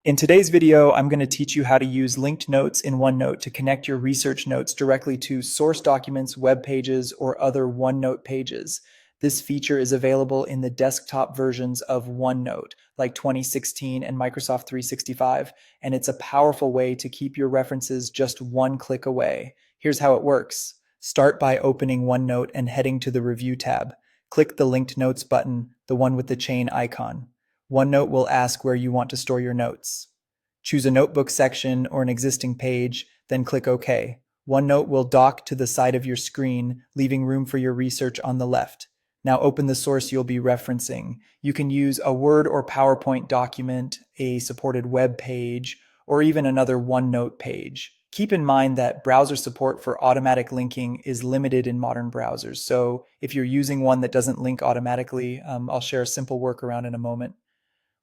In today's video, I'm going to teach you how to use linked notes in OneNote to connect your research notes directly to source documents, web pages, or other OneNote pages. This feature is available in the desktop versions of OneNote, like 2016 and Microsoft 365, and it's a powerful way to keep your references just one click away. Here's how it works. Start by opening OneNote and heading to the Review tab. Click the Linked Notes button, the one with the chain icon. OneNote will ask where you want to store your notes. Choose a notebook section or an existing page, then click OK. OneNote will dock to the side of your screen, leaving room for your research on the left. Now open the source you'll be referencing. You can use a Word or PowerPoint document, a supported web page, or even another OneNote page. Keep in mind that browser support for automatic linking is limited in modern browsers, so if you're using one that doesn't link automatically, I'll share a simple workaround in a moment.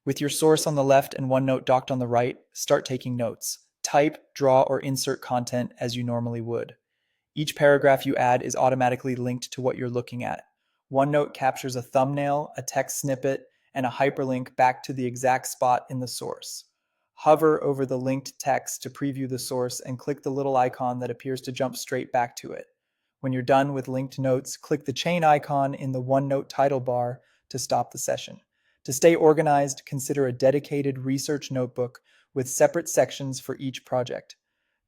With your source on the left and OneNote docked on the right, start taking notes. Type, draw, or insert content as you normally would. Each paragraph you add is automatically linked to what you're looking at. OneNote captures a thumbnail, a text snippet, and a hyperlink back to the exact spot in the source. Hover over the linked text to preview the source and click the little icon that appears to jump straight back to it. When you're done with linked notes, click the chain icon in the OneNote title bar to stop the session. To stay organized, consider a dedicated research notebook with separate sections for each project.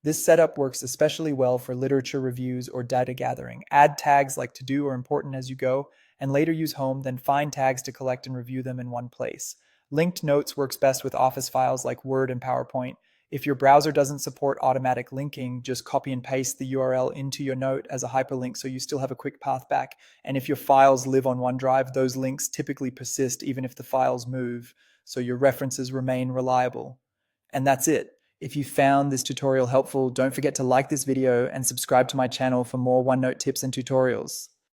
This setup works especially well for literature reviews or data gathering. Add tags like to do or important as you go, and later use home, then find tags to collect and review them in one place. Linked notes works best with Office files like Word and PowerPoint. If your browser doesn't support automatic linking, just copy and paste the URL into your note as a hyperlink so you still have a quick path back. And if your files live on OneDrive, those links typically persist even if the files move, so your references remain reliable. And that's it. If you found this tutorial helpful, don't forget to like this video and subscribe to my channel for more OneNote tips and tutorials.